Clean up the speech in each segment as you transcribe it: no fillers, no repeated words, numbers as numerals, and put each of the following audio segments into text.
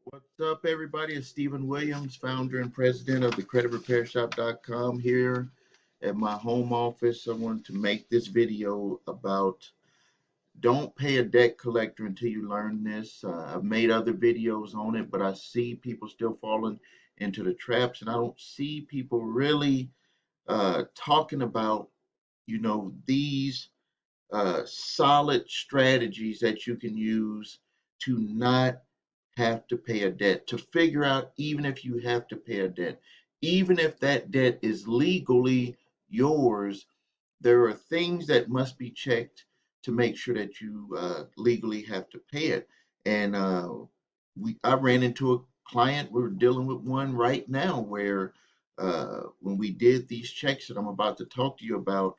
What's up, everybody? It's Stephen Williams, founder and president of the creditrepairshop.com here at my home office. I wanted to make this video about don't pay a debt collector until you learn this. I've made other videos on it, but I see people still falling into the traps, and I don't see people really talking about, these solid strategies that you can use to not have to pay a debt, to figure out even if you have to pay a debt, even if that debt is legally yours, there are things that must be checked to make sure that you legally have to pay it. And I ran into a client, we're dealing with one right now where when we did these checks that I'm about to talk to you about,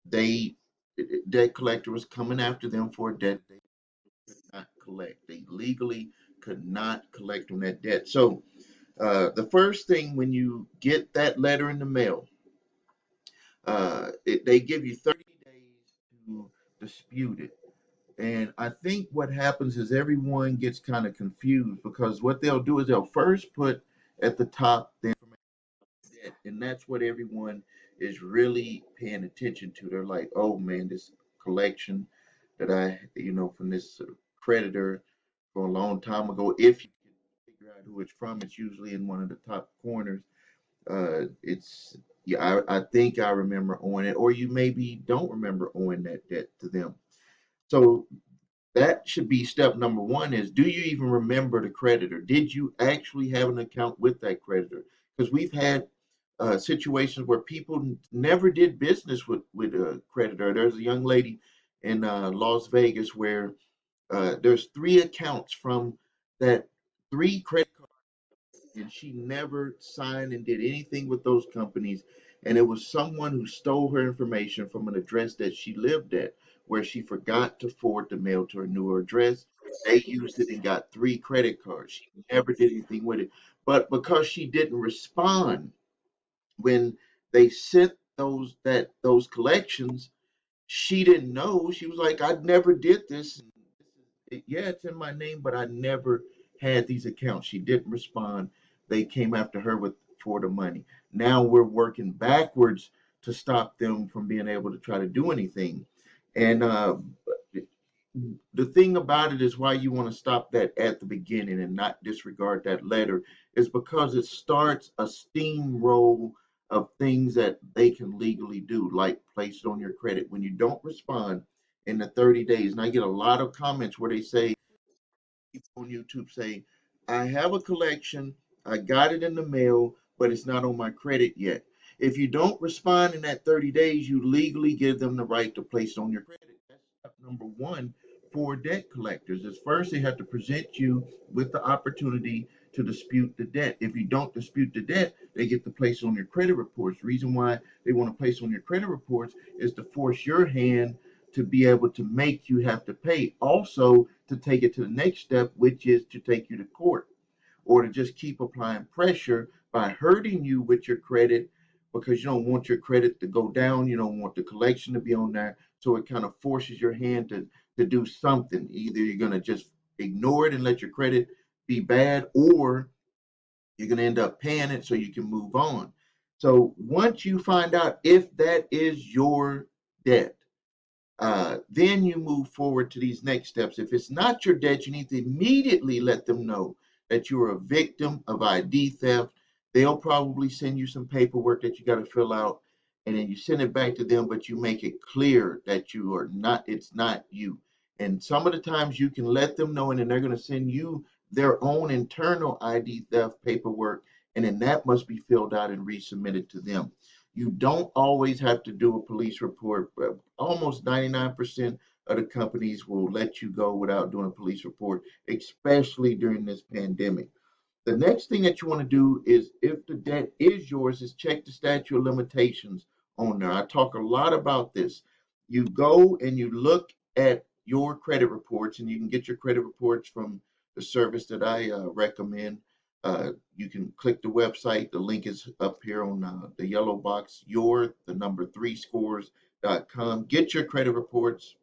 they debt collector was coming after them for a debt they could not collect. They legally could not collect on that debt. So the first thing when you get that letter in the mail, they give you 30 days to dispute it. And I think what happens is everyone gets kind of confused because what they'll do is they'll first put at the top the information debt, and that's what everyone is really paying attention to. They're like, oh man, this collection that from this creditor for a long time ago. If you can figure out who it's from, it's usually in one of the top corners. It's yeah, I think I remember owing it, or you maybe don't remember owing that debt to them. So that should be step number one is do you even remember the creditor? Did you actually have an account with that creditor? Because we've had situations where people never did business with a creditor. There's a young lady in Las Vegas where there's three accounts from that three credit cards, and she never signed and did anything with those companies. And it was someone who stole her information from an address that she lived at, where she forgot to forward the mail to her newer address. They used it and got three credit cards. She never did anything with it. But because she didn't respond when they sent those collections, she didn't know. She was like, I never did this. Yeah, it's in my name, but I never had these accounts. She didn't respond. They came after her with for the money. Now we're working backwards to stop them from being able to try to do anything. And the thing about it is why you want to stop that at the beginning and not disregard that letter is because it starts a steamroll of things that they can legally do, like place it on your credit. When you don't respond in the 30 days, and I get a lot of comments where they say, people on YouTube say, I have a collection, I got it in the mail, but it's not on my credit yet. If you don't respond in that 30 days, you legally give them the right to place it on your credit. That's step number one for debt collectors. Is first they have to present you with the opportunity to dispute the debt. If you don't dispute the debt, they get to place it on your credit reports. The reason why they want to place it on your credit reports is to force your hand to be able to make you have to pay. Also, to take it to the next step, which is to take you to court or to just keep applying pressure by hurting you with your credit because you don't want your credit to go down. You don't want the collection to be on there. So it kind of forces your hand to do something. Either you're going to just ignore it and let your credit be bad, or you're going to end up paying it so you can move on. So once you find out if that is your debt, then you move forward to these next steps. If it's not your debt, you need to immediately let them know that you're a victim of ID theft. They'll probably send you some paperwork that you got to fill out, and then you send it back to them, but you make it clear that you are not, it's not you. And some of the times you can let them know, and then they're going to send you their own internal ID theft paperwork, and then that must be filled out and resubmitted to them. You don't always have to do a police report, but almost 99% of the companies will let you go without doing a police report, especially during this pandemic. The next thing that you want to do is, if the debt is yours, is check the statute of limitations on there. I talk a lot about this. You go and you look at your credit reports, and you can get your credit reports from the service that I recommend. You can click the website. The link is up here on the yellow box, the number three scores.com. Get your credit reports.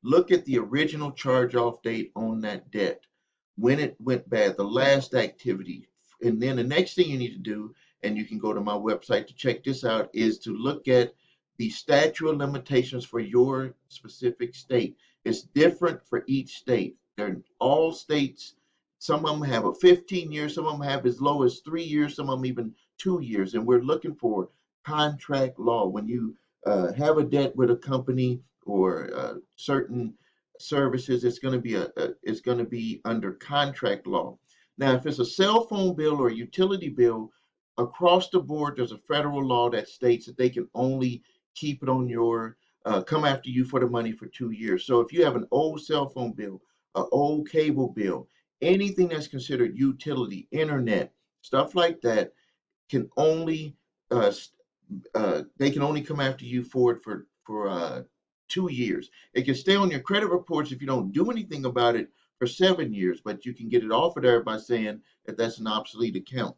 Look at the original charge off date on that debt. when it went bad, the last activity. And then the next thing you need to do, and you can go to my website to check this out, is to look at the statute of limitations for your specific state. It's different for each state. They're all states. Some of them have a 15 years, some of them have as low as 3 years, some of them even 2 years. And we're looking for contract law. When you have a debt with a company or certain services, it's going to be it's going to be under contract law. Now, if it's a cell phone bill or a utility bill, across the board, there's a federal law that states that they can only keep it on your come after you for the money for 2 years. So if you have an old cell phone bill, an old cable bill, anything that's considered utility, internet, stuff like that, can only uh, they can only come after you for it for 2 years. It can stay on your credit reports if you don't do anything about it for 7 years, but you can get it off of there by saying that that's an obsolete account.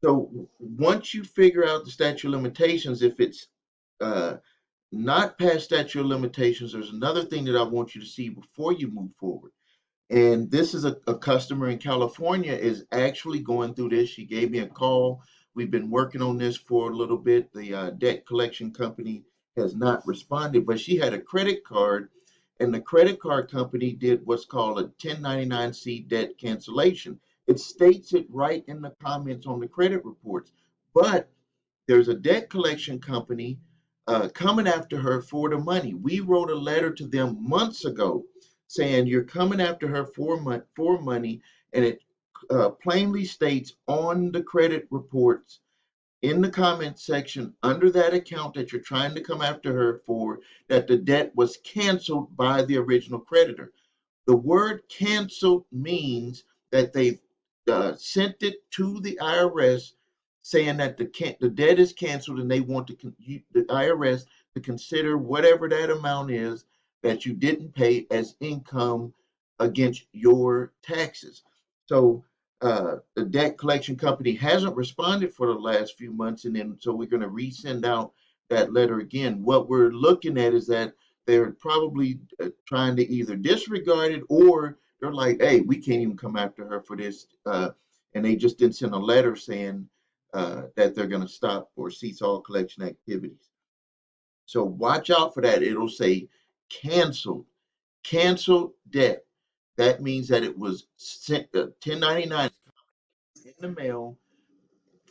So once you figure out the statute of limitations, if it's uh, not past statute of limitations, there's another thing that I want you to see before you move forward. And this is a customer in California is actually going through this. She gave me a call. We've been working on this for a little bit. The debt collection company has not responded, but she had a credit card, and the credit card company did what's called a 1099-C debt cancellation. It states it right in the comments on the credit reports, but there's a debt collection company coming after her for the money. We wrote a letter to them months ago saying you're coming after her for money, and it plainly states on the credit reports in the comment section under that account that you're trying to come after her for that the debt was canceled by the original creditor. The word canceled means that they've sent it to the IRS saying that the debt is canceled, and they want the IRS to consider whatever that amount is that you didn't pay as income against your taxes. So the debt collection company hasn't responded for the last few months, and then so we're going to resend out that letter again. What we're looking at is that they're probably trying to either disregard it, or they're like, hey, we can't even come after her for this. And they just didn't send a letter saying that they're going to stop or cease all collection activities. So watch out for that. It'll say canceled, canceled debt. That means that it was sent 1099 in the mail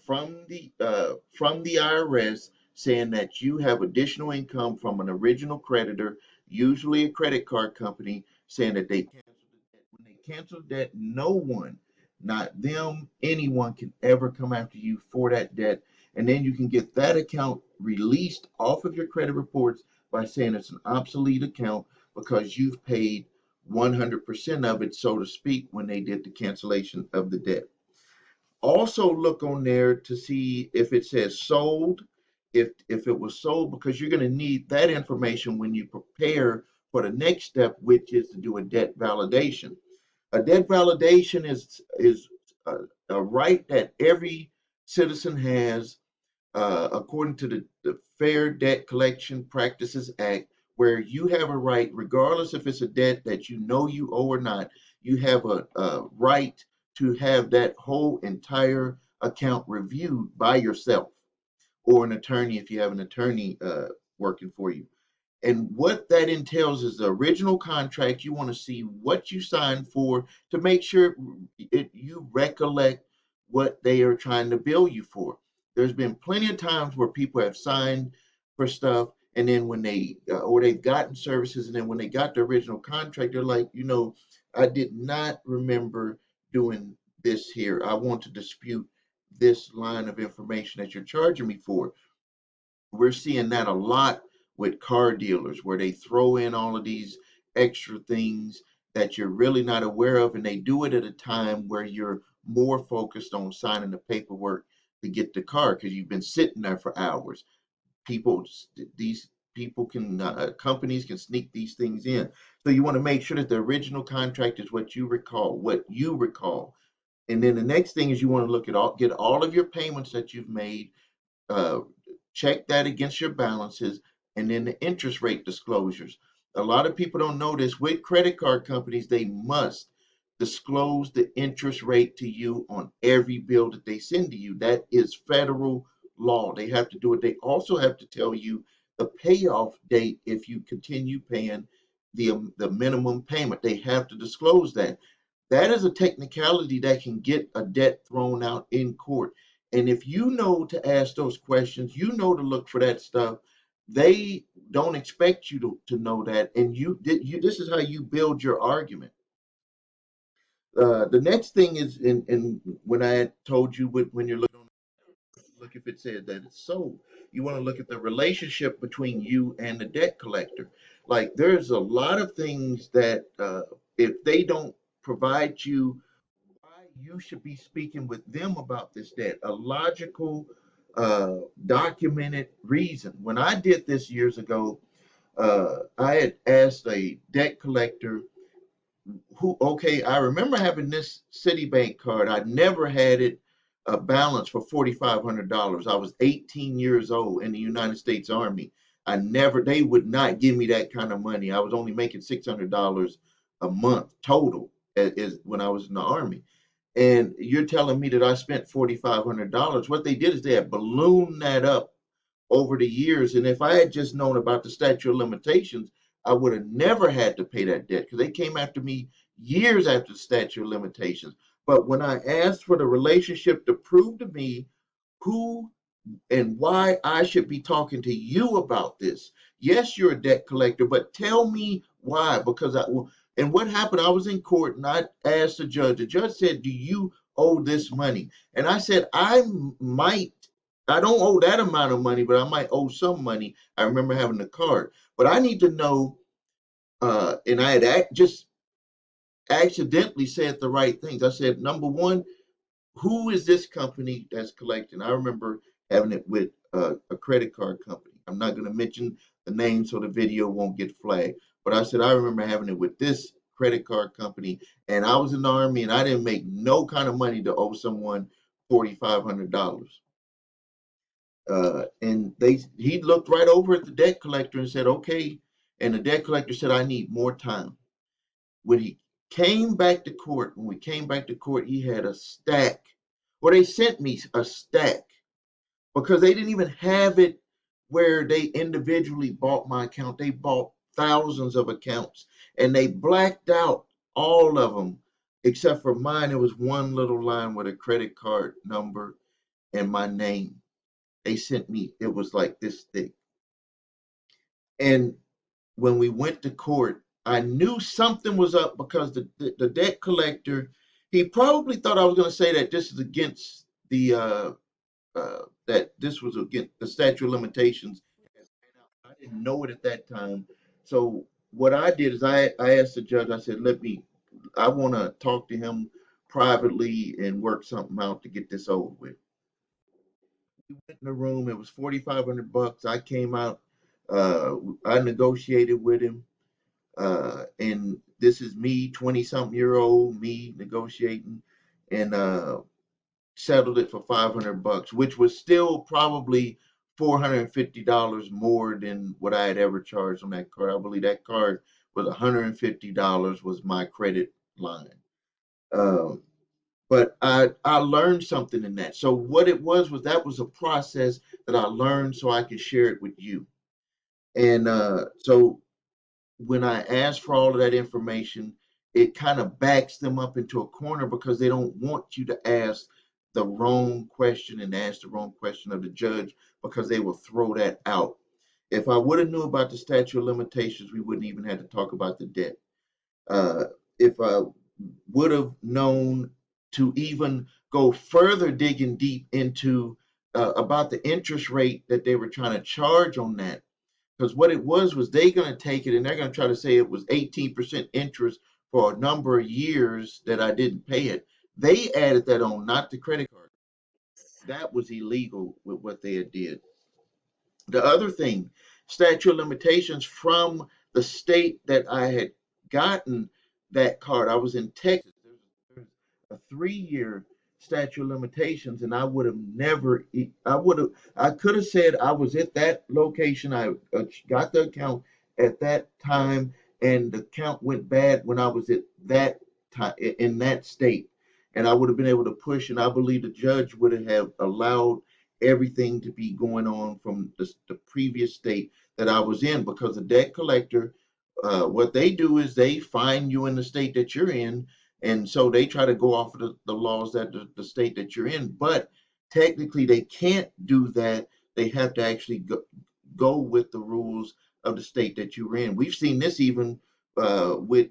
from the IRS saying that you have additional income from an original creditor, usually a credit card company, saying that they canceled the debt. When they cancel debt, no one, not them, anyone can ever come after you for that debt. And then you can get that account released off of your credit reports by saying it's an obsolete account because you've paid 100% of it, so to speak, when they did the cancellation of the debt. Also look on there to see if it says sold, if it was sold, because you're going to need that information when you prepare for the next step, which is to do a debt validation. A debt validation is a right that every citizen has according to the Fair Debt Collection Practices Act, where you have a right, regardless if it's a debt that you know you owe or not, you have a right to have that whole entire account reviewed by yourself or an attorney if you have an attorney working for you. And what that entails is the original contract. You want to see what you signed for to make sure you recollect what they are trying to bill you for. There's been plenty of times where people have signed for stuff, and then when or they've gotten services, and then when they got the original contract, they're like, I did not remember doing this here. I want to dispute this line of information that you're charging me for. We're seeing that a lot with car dealers where they throw in all of these extra things that you're really not aware of, and they do it at a time where you're more focused on signing the paperwork to get the car because you've been sitting there for hours. People, these people can, companies can sneak these things in. So you want to make sure that the original contract is what you recall. And then the next thing is you want to get all of your payments that you've made, uh, check that against your balances, and then the interest rate disclosures. A lot of people don't know this. With credit card companies, they must disclose the interest rate to you on every bill that they send to you. That is federal law. They have to do it. They also have to tell you the payoff date if you continue paying the minimum payment. They have to disclose that. That is a technicality that can get a debt thrown out in court. And if you know to ask those questions, you know to look for that stuff. They don't expect you to know that, and this is how you build your argument. The next thing is, in when I had told you when you're looking, look if it said that it's sold. You want to look at the relationship between you and the debt collector. Like there's a lot of things that if they don't provide you why you should be speaking with them about this debt, a logical, documented reason. When I did this years ago, I had asked a debt collector okay, I remember having this Citibank card. I never had it a balance for $4,500. I was 18 years old in the United States Army. They would not give me that kind of money. I was only making $600 a month total is when I was in the Army. And you're telling me that I spent $4,500. What they did is they had ballooned that up over the years. And if I had just known about the statute of limitations, I would have never had to pay that debt because they came after me years after the statute of limitations. But when I asked for the relationship to prove to me who and why I should be talking to you about this, yes, you're a debt collector, but tell me why. And what happened, I was in court and I asked the judge. The judge said, do you owe this money? And I said, I don't owe that amount of money, but I might owe some money. I remember having the card. But I need to know, and I had just accidentally said the right things. I said, number one, who is this company that's collecting? I remember having it with a credit card company. I'm not going to mention the name so the video won't get flagged. But I said, I remember having it with this credit card company. And I was in the Army and I didn't make no kind of money to owe someone $4,500. And he looked right over at the debt collector and said, okay. And the debt collector said, I need more time. When we came back to court, he had a stack. Well, they sent me a stack because they didn't even have it where they individually bought my account. They bought thousands of accounts and they blacked out all of them except for mine. It was one little line with a credit card number and my name. They sent me, it was like this thick. And when we went to court, I knew something was up because the debt collector, he probably thought I was going to say that this is against that this was against the statute of limitations. I didn't know it at that time. So what I did is I asked the judge, I said, I want to talk to him privately and work something out to get this over with. We went in the room. It was $4,500. I came out. I negotiated with him, and this is me, 20-something-year-old me negotiating, and settled it for $500, which was still probably $450 more than what I had ever charged on that card. I believe that card was $150 was my credit line. But I learned something in that. So what it was that was a process that I learned so I could share it with you. And so when I ask for all of that information, it kind of backs them up into a corner because they don't want you to ask the wrong question and ask the wrong question of the judge because they will throw that out. If I would have knew about the statute of limitations, we wouldn't even have to talk about the debt. If I would have known to even go further digging deep into about the interest rate that they were trying to charge on that, because what it was they're going to take it and they're going to try to say it was 18% interest for a number of years that I didn't pay it. They added that on, not the credit card. That was illegal with what they had did. The other thing, statute of limitations from the state that I had gotten that card. I was in Texas. There's a 3-year statute of limitations, and I would have never. I could have said I was at that location. I got the account at that time, and the account went bad when I was at that time in that state, and I would have been able to push, and I believe the judge would have allowed everything to be going on from the previous state that I was in, because the debt collector, what they do is they find you in the state that you're in, and so they try to go off of the laws that the state that you're in, but technically they can't do that. They have to actually go with the rules of the state that you're in. We've seen this even with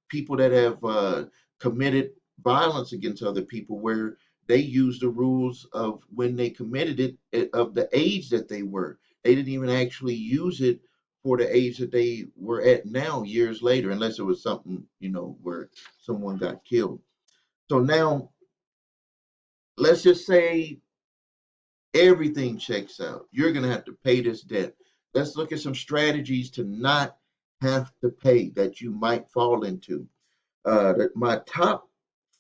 people that have committed violence against other people, where they use the rules of when they committed it, of the age that they were. They didn't even actually use it for the age that they were at now, years later, unless it was something, where someone got killed. So now, let's just say everything checks out. You're going to have to pay this debt. Let's look at some strategies to not have to pay that you might fall into. My top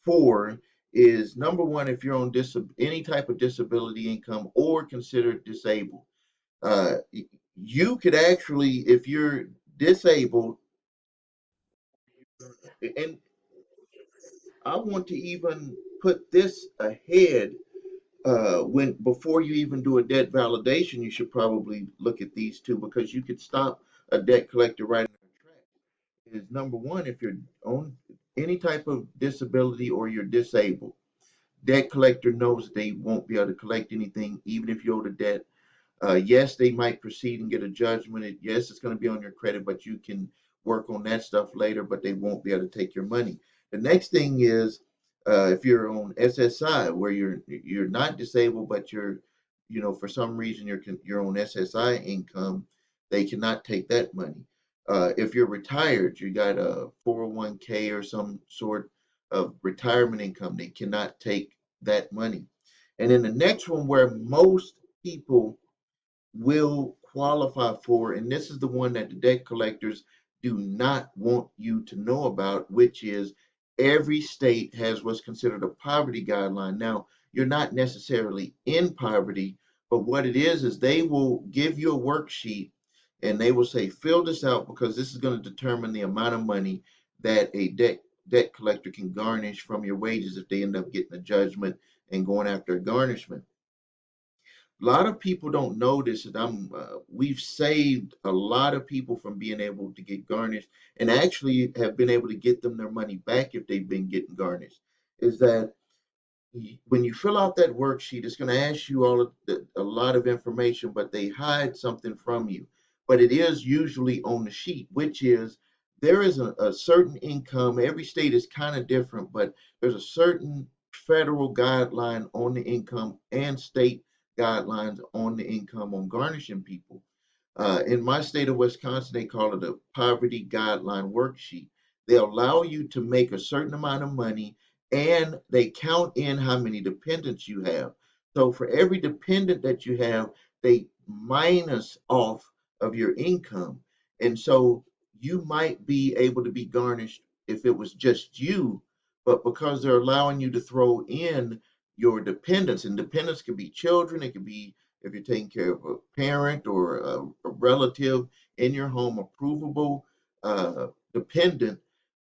four is: number one, if you're on any type of disability income or considered disabled, uh, you could actually, if you're disabled, and I want to even put this ahead. When before you even do a debt validation, you should probably look at these two, because you could stop a debt collector right in their tracks. Is number one, if you're on any type of disability or you're disabled, debt collector knows they won't be able to collect anything, even if you owe the debt. Yes, they might proceed and get a judgment. Yes, it's going to be on your credit, but you can work on that stuff later, but they won't be able to take your money. The next thing is, if you're on SSI, where you're not disabled, but you're, for some reason you're on SSI income, they cannot take that money. If you're retired, you got a 401k or some sort of retirement income, they cannot take that money. And then the next one, where most people will qualify for, and this is the one that the debt collectors do not want you to know about, which is every state has what's considered a poverty guideline. Now, you're not necessarily in poverty, but what it is they will give you a worksheet and they will say, fill this out, because this is going to determine the amount of money that a debt collector can garnish from your wages if they end up getting a judgment and going after a garnishment. A lot of people don't know this, and we've saved a lot of people from being able to get garnished, and actually have been able to get them their money back if they've been getting garnished. Is that when you fill out that worksheet, it's going to ask you a lot of information, but they hide something from you. But it is usually on the sheet, which is there is a certain income. Every state is kind of different, but there's a certain federal guideline on the income and state guidelines on the income on garnishing people. In my state of Wisconsin, they call it a poverty guideline worksheet. They allow you to make a certain amount of money, and they count in how many dependents you have. So for every dependent that you have, they minus off of your income. And so you might be able to be garnished if it was just you, but because they're allowing you to throw in your dependents, and dependents can be children, it could be if you're taking care of a parent or a relative in your home, a provable dependent,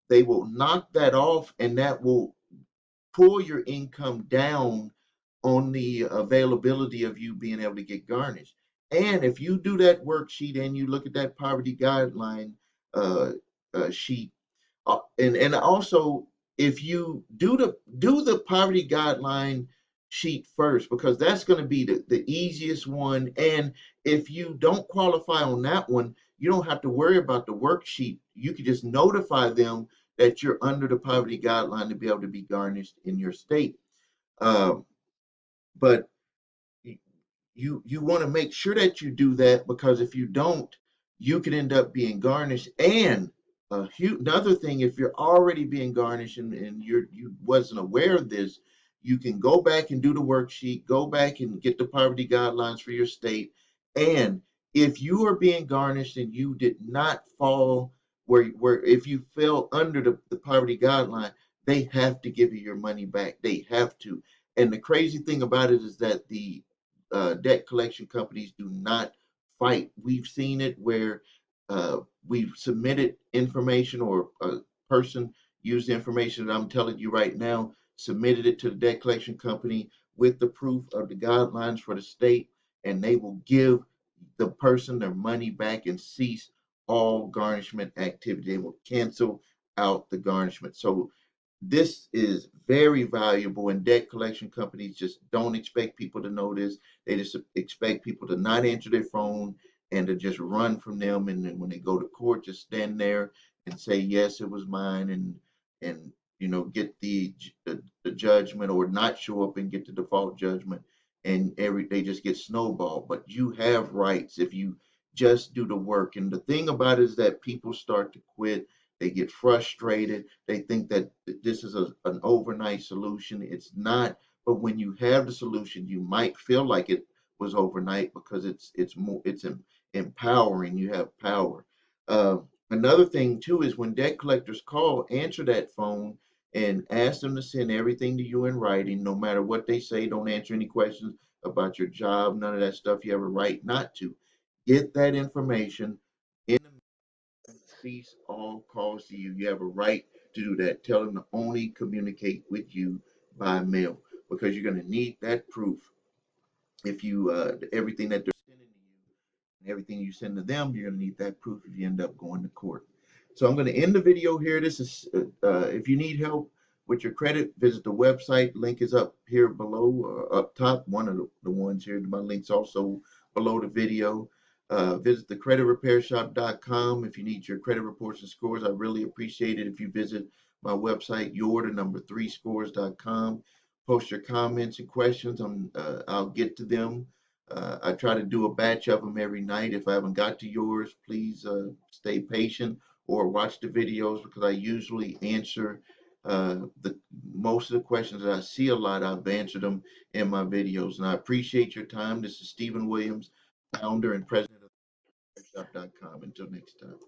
they will knock that off, and that will pull your income down on the availability of you being able to get garnished. And if you do that worksheet and you look at that poverty guideline uh, sheet, and also, if you do the poverty guideline sheet first, because that's going to be the easiest one. And if you don't qualify on that one, you don't have to worry about the worksheet. You can just notify them that you're under the poverty guideline to be able to be garnished in your state. Um, but you want to make sure that you do that, because if you don't, you could end up being garnished. And another thing, if you're already being garnished and you wasn't aware of this, you can go back and do the worksheet, go back and get the poverty guidelines for your state. And if you are being garnished and you did not fall where if you fell under the poverty guideline, they have to give you your money back. They have to. And the crazy thing about it is that the debt collection companies do not fight. We've seen it where we've submitted information, or a person, use the information that I'm telling you right now, submitted it to the debt collection company with the proof of the guidelines for the state, and they will give the person their money back and cease all garnishment activity. They will cancel out the garnishment. So this is very valuable, and debt collection companies just don't expect people to know this. They just expect people to not answer their phone and to just run from them. And then when they go to court, just stand there and say, yes, it was mine, and get the judgment, or not show up and get the default judgment, and they just get snowballed. But you have rights if you just do the work. And the thing about it is that people start to quit. They get frustrated. They think that this is an overnight solution. It's not. But when you have the solution, you might feel like it was overnight, because it's empowering. You have power. Uh, Another thing too is, when debt collectors call, answer that phone and ask them to send everything to you in writing, no matter what they say. Don't answer any questions about your job, none of that stuff. You have a right not to. Get that information in the cease all calls to you. You have a right to do that. Tell them to only communicate with you by mail, because you're going to need that proof. If you everything that they're sending to you and everything you send to them, you're going to need that proof if you end up going to court. So I'm going to end the video here. This is if you need help with your credit, visit the website. Link is up here below, or up top. One of the ones here. My link's also below the video. Visit the creditrepairshop.com if you need your credit reports and scores. I really appreciate it if you visit my website, your3scores.com. Post your comments and questions. I'll get to them. I try to do a batch of them every night. If I haven't got to yours, please stay patient or watch the videos, because I usually answer the most of the questions that I see a lot. I've answered them in my videos, and I appreciate your time. This is Stephen Williams, founder and president of shop.com. Until next time.